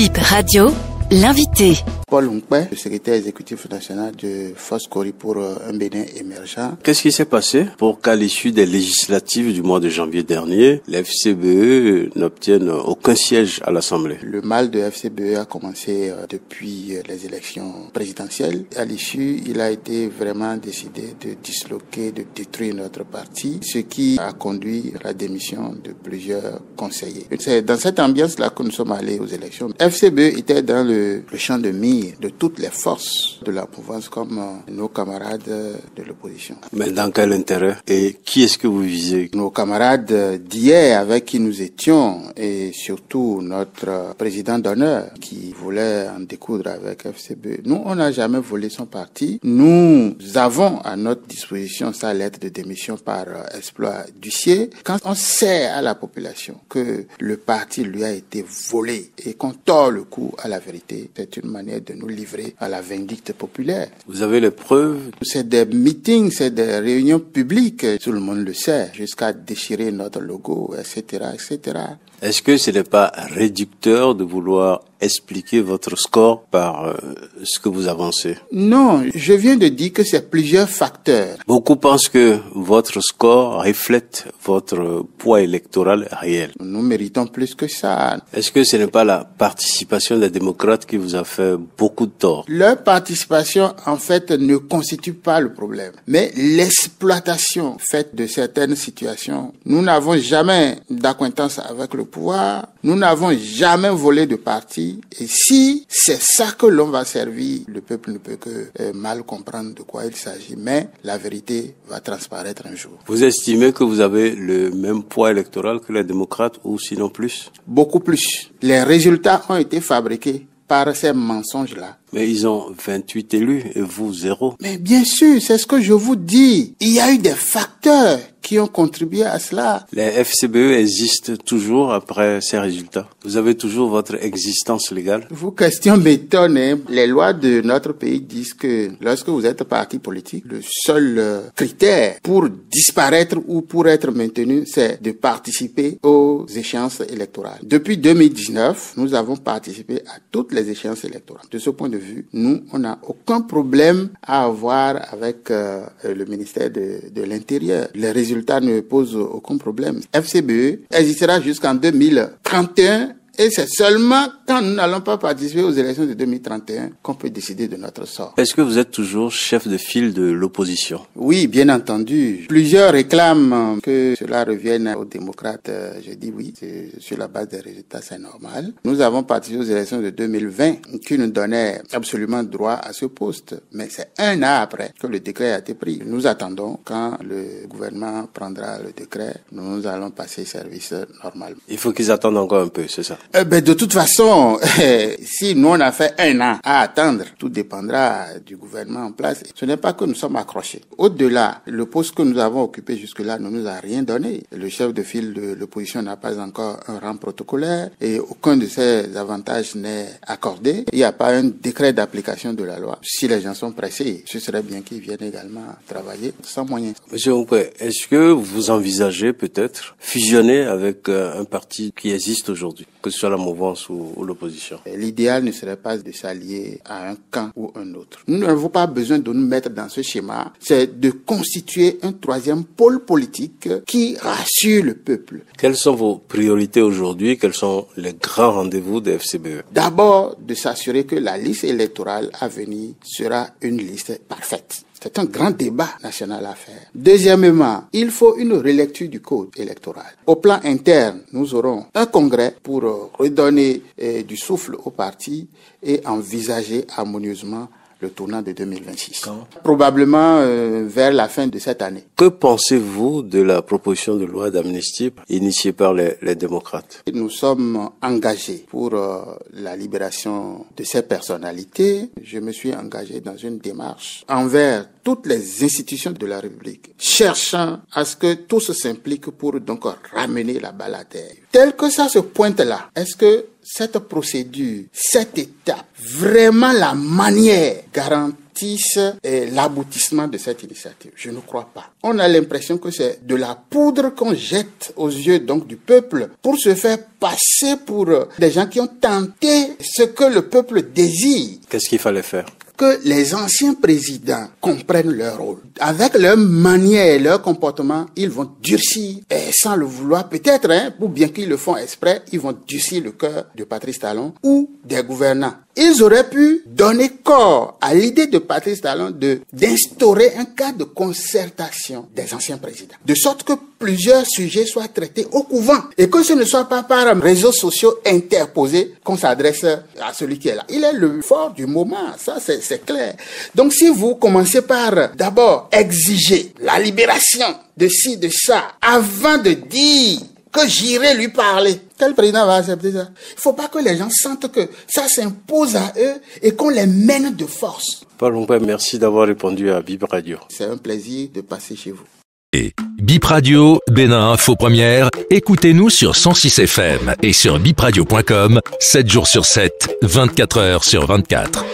Bip Radio, l'invité. Paul Nkpe, le secrétaire exécutif national de Foscori pour un Bénin émergent. Qu'est-ce qui s'est passé pour qu'à l'issue des législatives du mois de janvier dernier, l'FCBE n'obtienne aucun siège à l'Assemblée? Le mal de FCBE a commencé depuis les élections présidentielles. À l'issue, il a été vraiment décidé de disloquer, de détruire notre parti, ce qui a conduit à la démission de plusieurs conseillers. C'est dans cette ambiance-là que nous sommes allés aux élections. FCBE était dans le champ de mire de toutes les forces de la mouvance comme nos camarades de l'opposition. Mais dans quel intérêt? Et qui est-ce que vous visez? Nos camarades d'hier avec qui nous étions et surtout notre président d'honneur qui voulait en découdre avec FCBE. Nous, on n'a jamais volé son parti. Nous avons à notre disposition sa lettre de démission par exploit d'huissier. Quand on sait à la population que le parti lui a été volé et qu'on tord le cou à la vérité, c'est une manière de nous livrer à la vindicte populaire. Vous avez les preuves? C'est des meetings, c'est des réunions publiques, tout le monde le sait, jusqu'à déchirer notre logo, etc., etc. Est-ce que ce n'est pas réducteur de vouloir expliquer votre score par ce que vous avancez? Non, je viens de dire que c'est plusieurs facteurs. Beaucoup pensent que votre score reflète votre poids électoral réel. Nous méritons plus que ça. Est-ce que ce n'est pas la participation des démocrates qui vous a fait beaucoup de tort? Leur participation, en fait, ne constitue pas le problème. Mais l'exploitation faite de certaines situations, nous n'avons jamais d'acquaintance avec le pouvoir, nous n'avons jamais volé de parti. Et si c'est ça que l'on va servir, le peuple ne peut que mal comprendre de quoi il s'agit. Mais la vérité va transparaître un jour. Vous estimez que vous avez le même poids électoral que les démocrates ou sinon plus? Beaucoup plus. Les résultats ont été fabriqués par ces mensonges-là. Mais ils ont 28 élus et vous 0. Mais bien sûr, c'est ce que je vous dis. Il y a eu des facteurs qui ont contribué à cela. Les FCBE existent toujours après ces résultats. Vous avez toujours votre existence légale. Vos questions m'étonnent. Les lois de notre pays disent que lorsque vous êtes parti politique, le seul critère pour disparaître ou pour être maintenu, c'est de participer aux échéances électorales. Depuis 2019, nous avons participé à toutes les échéances électorales. De ce point de vue, nous, on n'a aucun problème à avoir avec le ministère de l'Intérieur. Les résultats ne posent aucun problème. FCBE existera jusqu'en 2031 et c'est seulement quand nous n'allons pas participer aux élections de 2031 qu'on peut décider de notre sort. Est-ce que vous êtes toujours chef de file de l'opposition? Oui, bien entendu. Plusieurs réclament que cela revienne aux démocrates. Je dis oui, sur la base des résultats, c'est normal. Nous avons participé aux élections de 2020 qui nous donnaient absolument droit à ce poste. Mais c'est un an après que le décret a été pris. Nous attendons quand le gouvernement prendra le décret. Nous allons passer service normalement. Il faut qu'ils attendent encore un peu, c'est ça? De toute façon, si nous on a fait un an à attendre, tout dépendra du gouvernement en place. Ce n'est pas que nous sommes accrochés. Au-delà, le poste que nous avons occupé jusque-là ne nous a rien donné. Le chef de file de l'opposition n'a pas encore un rang protocolaire et aucun de ces avantages n'est accordé. Il n'y a pas un décret d'application de la loi. Si les gens sont pressés, ce serait bien qu'ils viennent également travailler sans moyens. Monsieur Nkpe, est-ce que vous envisagez peut-être fusionner avec un parti qui existe aujourd'hui, que ce soit la mouvance ou l'opposition? L'idéal ne serait pas de s'allier à un camp ou un autre. Nous n'avons pas besoin de nous mettre dans ce schéma. C'est de constituer un troisième pôle politique qui rassure le peuple. Quelles sont vos priorités aujourd'hui? Quels sont les grands rendez-vous des FCBE? D'abord, de s'assurer que la liste électorale à venir sera une liste parfaite. C'est un grand débat national à faire. Deuxièmement, il faut une relecture du code électoral. Au plan interne, nous aurons un congrès pour redonner du souffle au parti et envisager harmonieusement le tournant de 2026. Quand? Probablement vers la fin de cette année. Que pensez-vous de la proposition de loi d'amnistie initiée par les démocrates? Nous sommes engagés pour la libération de ces personnalités. Je me suis engagé dans une démarche envers toutes les institutions de la République, cherchant à ce que tous s'impliquent pour donc ramener la balle à terre. Tel que ça se pointe là, est-ce que cette procédure, cette étape, vraiment la manière garantisse l'aboutissement de cette initiative? Je ne crois pas. On a l'impression que c'est de la poudre qu'on jette aux yeux donc du peuple pour se faire passer pour des gens qui ont tenté ce que le peuple désire. Qu'est-ce qu'il fallait faire? Que les anciens présidents comprennent leur rôle. Avec leur manière et leur comportement, ils vont durcir, et sans le vouloir peut-être, ou bien qu'ils le font exprès, ils vont durcir le cœur de Patrice Talon ou des gouvernants. Ils auraient pu donner corps à l'idée de Patrice Talon d'instaurer un cadre de concertation des anciens présidents. De sorte que plusieurs sujets soient traités au couvent et que ce ne soit pas par réseaux sociaux interposés qu'on s'adresse à celui qui est là. Il est le fort du moment, ça c'est clair. Donc si vous commencez par d'abord exiger la libération de ci, de ça, avant de dire que j'irai lui parler, quel président va accepter ça? Il ne faut pas que les gens sentent que ça s'impose à eux et qu'on les mène de force. Paul Ngbe, merci d'avoir répondu à Bip Radio. C'est un plaisir de passer chez vous. Et Bip Radio, Bénin Info Première, écoutez-nous sur 106 FM et sur bipradio.com, 7 jours sur 7, 24 heures sur 24.